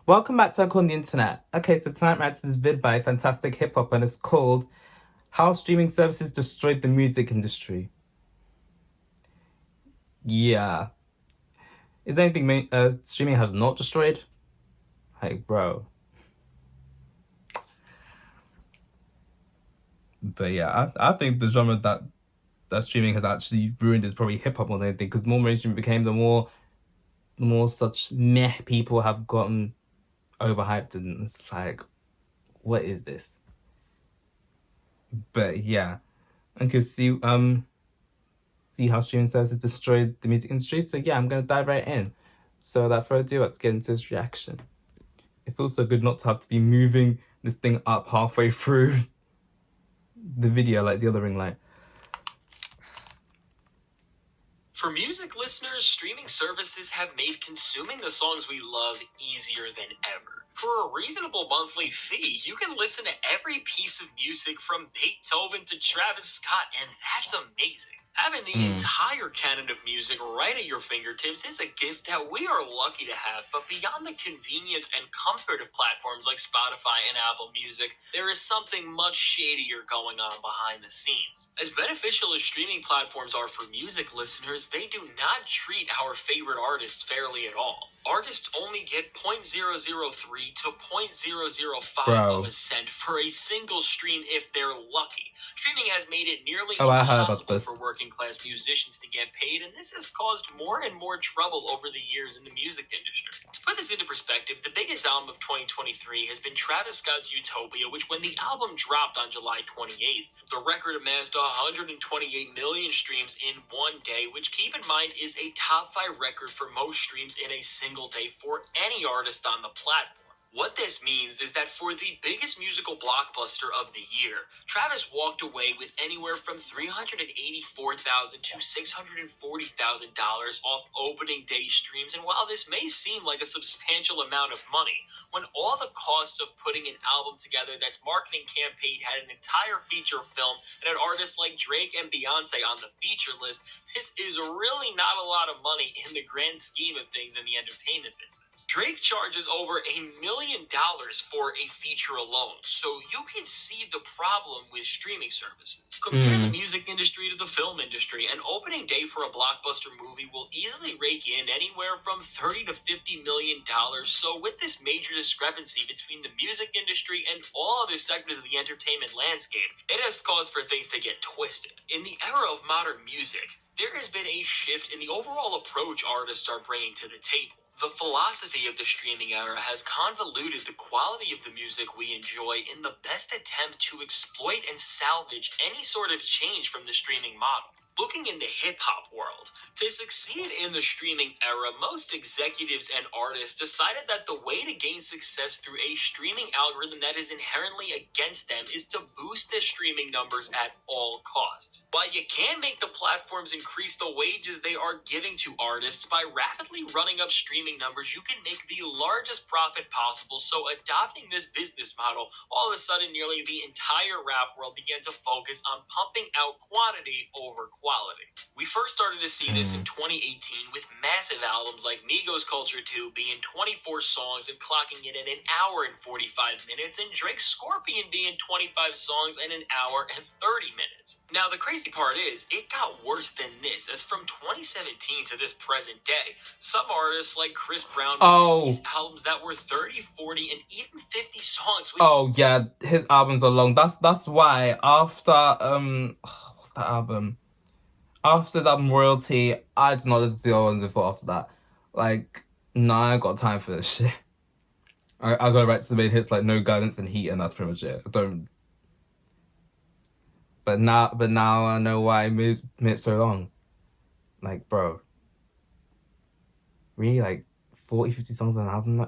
Welcome back to Uncle on the Internet. Okay, so tonight I'm reacting to this vid by Fantastic Hip Hop and it's called How Streaming Services Destroyed the Music Industry. Yeah. Is there anything streaming has not destroyed? Like, bro. But yeah, I think the genre that streaming has actually ruined is probably hip hop more than anything, because the more mainstream it became, the more such meh people have gotten overhyped, and it's like, what is this? But yeah, I can see how streaming services destroyed the music industry. So yeah, I'm gonna dive right in. So without further ado, let's get into this reaction. It feels so good not to have to be moving this thing up halfway through the video like the other ring light. For music listeners, streaming services have made consuming the songs we love easier than ever. For a reasonable monthly fee, you can listen to every piece of music from Beethoven to Travis Scott, and that's amazing. Having the entire canon of music right at your fingertips is a gift that we are lucky to have, but beyond the convenience and comfort of platforms like Spotify and Apple Music, there is something much shadier going on behind the scenes. As beneficial as streaming platforms are for music listeners, they do not treat our favorite artists fairly at all. Artists only get 0.003 to 0.005 of a cent for a single stream if they're lucky. Streaming has made it nearly impossible for working class musicians to get paid, and this has caused more and more trouble over the years in the music industry. To put this into perspective, the biggest album of 2023 has been Travis Scott's Utopia, which when the album dropped on July 28th, the record amassed 128 million streams in one day, which keep in mind is a top 5 record for most streams in a single day for any artist on the platform. What this means is that for the biggest musical blockbuster of the year, Travis walked away with anywhere from $384,000 to $640,000 off opening day streams. And while this may seem like a substantial amount of money, when all the costs of putting an album together that's marketing campaign had an entire feature film and had artists like Drake and Beyonce on the feature list, this is really not a lot of money in the grand scheme of things in the entertainment business. Drake charges over $1 million for a feature alone, so you can see the problem with streaming services. Compare the music industry to the film industry. An opening day for a blockbuster movie will easily rake in anywhere from $30 to $50 million. So with this major discrepancy between the music industry and all other sectors of the entertainment landscape, it has cause for things to get twisted. In the era of modern music, there has been a shift in the overall approach artists are bringing to the table. The philosophy of the streaming era has convoluted the quality of the music we enjoy in the best attempt to exploit and salvage any sort of change from the streaming model. Looking in the hip-hop world, to succeed in the streaming era, most executives and artists decided that the way to gain success through a streaming algorithm that is inherently against them is to boost their streaming numbers at all costs. While you can make the platforms increase the wages they are giving to artists by rapidly running up streaming numbers, you can make the largest profit possible. So adopting this business model, all of a sudden nearly the entire rap world began to focus on pumping out quantity over quality. We first started to see this in 2018 with massive albums like Migos Culture 2 being 24 songs and clocking it in an hour and 45 minutes, and Drake's Scorpion being 25 songs and an hour and 30 minutes. Now the crazy part is, it got worse than this, as from 2017 to this present day, some artists like Chris Brown released albums that were 30, 40, and even 50 songs. Yeah, his albums are long. That's why after what's that album? After that album Royalty, I did not listen to the other ones before after that. Like, nah, I ain't got time for this shit. I go right to the main hits like No Guidance and Heat, and that's pretty much it. I don't. But now I know why I made it so long. Like, bro, really, like 40, 50 songs on an album?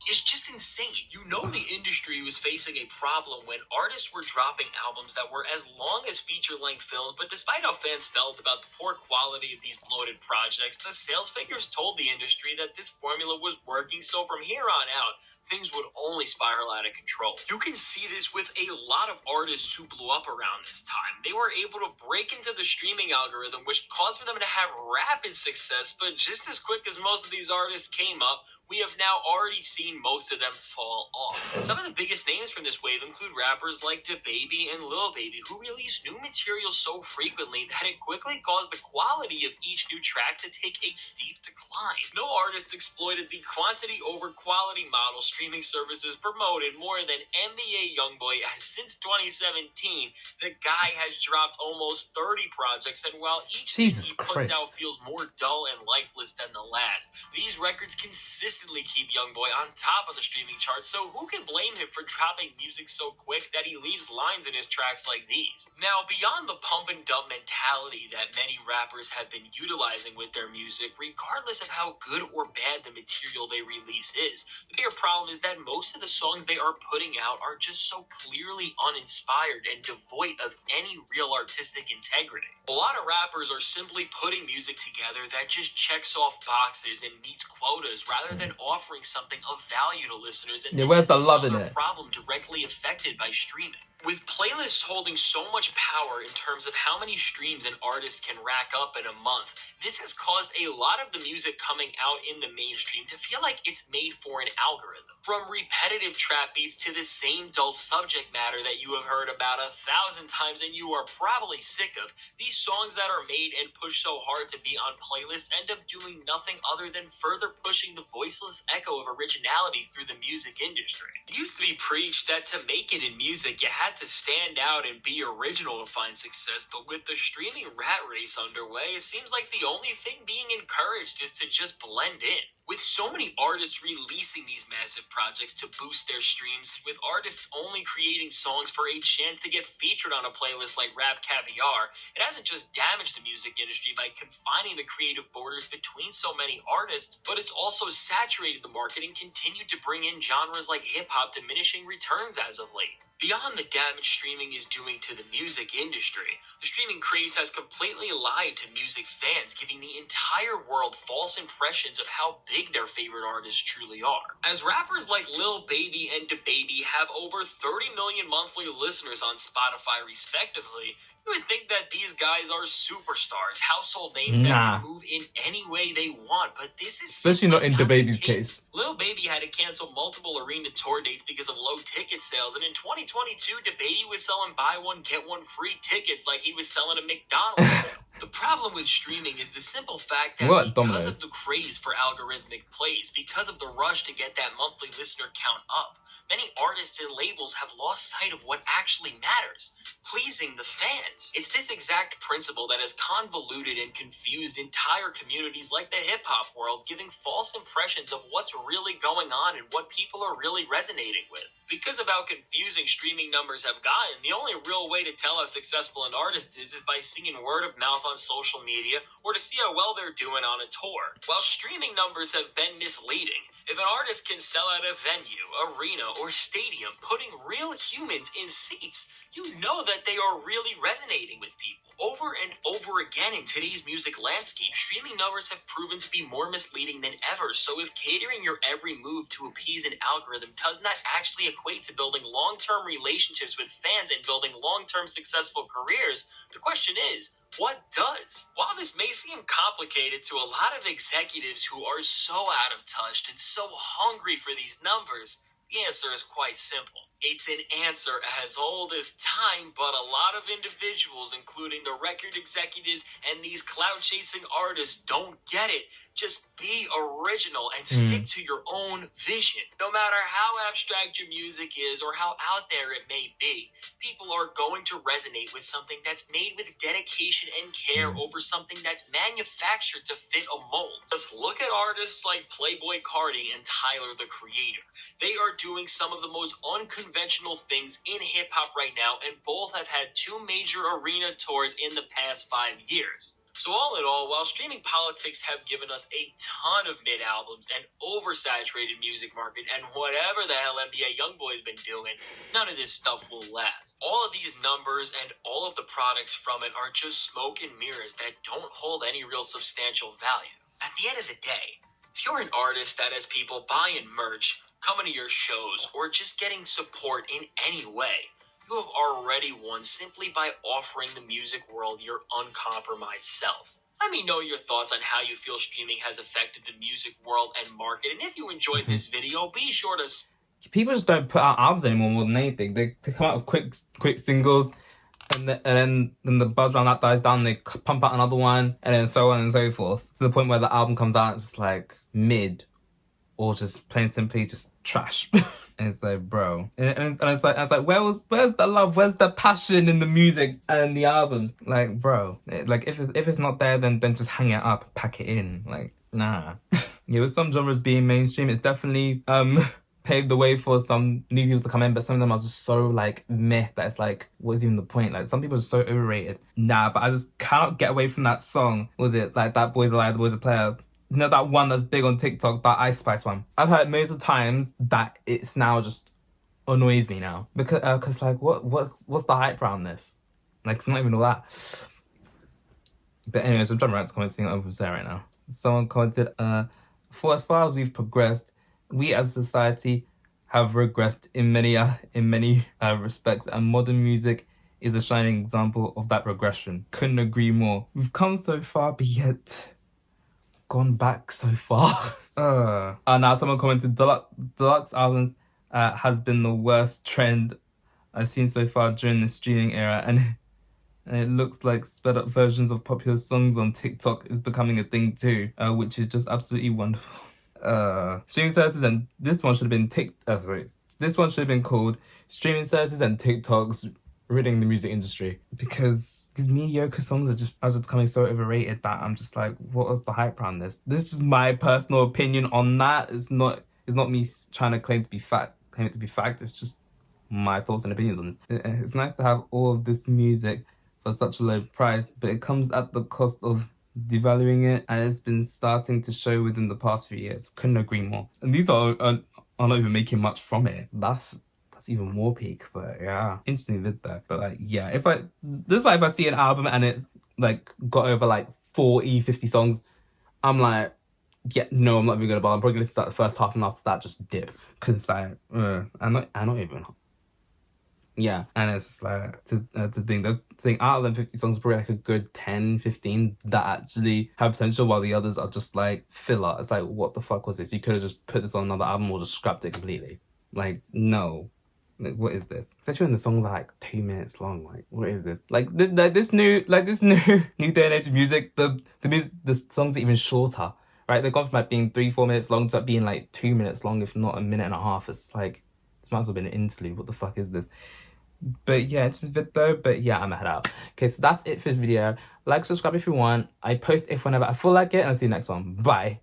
It's just insane. insane. You know the industry was facing a problem when artists were dropping albums that were as long as feature-length films, but despite how fans felt about the poor quality of these bloated projects, the sales figures told the industry that this formula was working, so from here on out, things would only spiral out of control. You can see this with a lot of artists who blew up around this time. They were able to break into the streaming algorithm, which caused for them to have rapid success, but just as quick as most of these artists came up, we have now already seen most of them fall off. Some of the biggest names from this wave include rappers like DaBaby and Lil Baby, who released new material so frequently that it quickly caused the quality of each new track to take a steep decline. No artist exploited the quantity over quality model streaming services promoted more than NBA Youngboy, as since 2017, the guy has dropped almost 30 projects, and while each Jesus he puts Christ. out feels more dull and lifeless than the last, these records consistently keep Youngboy on top of the streaming charts, so who can blame him for dropping music so quick that he leaves lines in his tracks like these? Now, beyond the pump and dump mentality that many rappers have been utilizing with their music, regardless of how good or bad the material they release is, the bigger problem is that most of the songs they are putting out are just so clearly uninspired and devoid of any real artistic integrity. A lot of rappers are simply putting music together that just checks off boxes and meets quotas rather than offering something of value to listeners, and Yeah, this where's is the love in another it? problem directly affected by streaming. With playlists holding so much power in terms of how many streams an artist can rack up in a month, this has caused a lot of the music coming out in the mainstream to feel like it's made for an algorithm. From repetitive trap beats to the same dull subject matter that you have heard about 1,000 times and you are probably sick of, these songs that are made and pushed so hard to be on playlists end up doing nothing other than further pushing the voiceless echo of originality through the music industry. It used to be preached that to make it in music, you had to stand out and be original to find success, but with the streaming rat race underway, it seems like the only thing being encouraged is to just blend in. With so many artists releasing these massive projects to boost their streams, with artists only creating songs for a chance to get featured on a playlist like Rap Caviar, it hasn't just damaged the music industry by confining the creative borders between so many artists, but it's also saturated the market and continued to bring in genres like hip-hop, diminishing returns as of late. Beyond the damage streaming is doing to the music industry, the streaming craze has completely lied to music fans, giving the entire world false impressions of how big their favorite artists truly are. As rappers like Lil Baby and DaBaby have over 30 million monthly listeners on Spotify respectively, you would think that these guys are superstars, household names that Nah. can move in any way they want, but this is Especially not in simply DaBaby's the case. Lil Baby had to cancel multiple arena tour dates because of low ticket sales, and in 2022, DaBaby was selling buy one, get one free tickets like he was selling a McDonald's. The problem with streaming is the simple fact that What, because Domino's? of the craze for algorithmic plays, because of the rush to get that monthly listener count up, many artists and labels have lost sight of what actually matters: pleasing the fans. It's this exact principle that has convoluted and confused entire communities like the hip-hop world, giving false impressions of what's really going on and what people are really resonating with. Because of how confusing streaming numbers have gotten, the only real way to tell how successful an artist is by seeing word of mouth on social media or to see how well they're doing on a tour. While streaming numbers have been misleading, if an artist can sell out a venue, arena, or stadium, putting real humans in seats, you know that they are really resonating with people. Over and over again in today's music landscape, streaming numbers have proven to be more misleading than ever, so if catering your every move to appease an algorithm does not actually equate to building long-term relationships with fans and building long-term successful careers, the question is, what does? While this may seem complicated to a lot of executives who are so out of touch and so hungry for these numbers, the answer is quite simple. It's an answer as old as time, but a lot of individuals, including the record executives and these cloud-chasing artists, don't get it. Just be original and stick to your own vision. No matter how abstract your music is or how out there it may be, people are going to resonate with something that's made with dedication and care over something that's manufactured to fit a mold. Just look at artists like Playboi Carti and Tyler, the Creator. They are doing some of the most unconventional things in hip-hop right now, and both have had 2 major arena tours in the past 5 years. So all in all, while streaming politics have given us a ton of mid albums, an oversaturated music market, and whatever the hell NBA YoungBoy's been doing, none of this stuff will last. All of these numbers and all of the products from it are just smoke and mirrors that don't hold any real substantial value. At the end of the day, if you're an artist that has people buying merch, coming to your shows, or just getting support in any way, you have already won simply by offering the music world your uncompromised self. Let me know your thoughts on how you feel streaming has affected the music world and market, and if you enjoyed this video, be sure to... People just don't put out albums anymore more than anything. They come out with quick singles, and then the buzz around that dies down, they pump out another one, and then so on and so forth, to the point where the album comes out, it's just like mid, or just plain simply just trash. And it's like, bro, and it's like, where's the love? Where's the passion in the music and the albums? Like, bro, like if it's not there, then just hang it up, pack it in. Like, nah. Yeah, with some genres being mainstream, it's definitely paved the way for some new people to come in, but some of them are just so like meh that it's like, what's even the point? Like, some people are so overrated. Nah, but I just cannot get away from that song. Was it like That Boy's a Liar, The Boy's a Player? You know, that one that's big on TikTok, that Ice Spice one. I've heard millions of times that it's now just annoys me now. Because like, what's the hype around this? Like, it's not even all that. But anyways, I'm trying to write to comments over there right now. Someone commented, for as far as we've progressed, we as a society have regressed in many respects, and modern music is a shining example of that regression. Couldn't agree more. We've come so far, but yet gone back so far. Now someone commented, deluxe albums has been the worst trend I've seen so far during the streaming era, and it looks like sped up versions of popular songs on TikTok is becoming a thing too, which is just absolutely wonderful. Streaming services, and this one should have been this one should have been called Streaming Services and TikToks Ridding the Music Industry, because these mediocre songs are just becoming so overrated that I'm just like, what was the hype around this? This is just my personal opinion on that. It's not me trying to claim it to be fact. It's just my thoughts and opinions on this. It's nice to have all of this music for such a low price, but it comes at the cost of devaluing it, and it's been starting to show within the past few years. Couldn't agree more. And these are not even making much from it. That's even more peak, but yeah, interesting vid there. But like, yeah, if I see an album and it's like got over like 40-50 songs, I'm like, yeah, no, I'm not even gonna bother. I'm probably gonna start the first half, and after that just dip, because it's like I'm not even. Yeah, and it's like to think out of them 50 songs, probably like a good 10-15 that actually have potential, while the others are just like filler. It's like, what the fuck was this? You could have just put this on another album or just scrapped it completely. Like, no. Like, what is this? Especially when the songs are like 2 minutes long. Like, what is this? Like, this new day and age of music, the songs are even shorter, right? They've gone from like being 3-4 minutes long to being like 2 minutes long, if not a minute and a half. It's like, this might as well be an interlude. What the fuck is this? But yeah, it's just a vid though. But yeah, I'm gonna head out. Okay, so that's it for this video. Like, subscribe if you want. I post if whenever I feel like it, and I'll see you next one. Bye.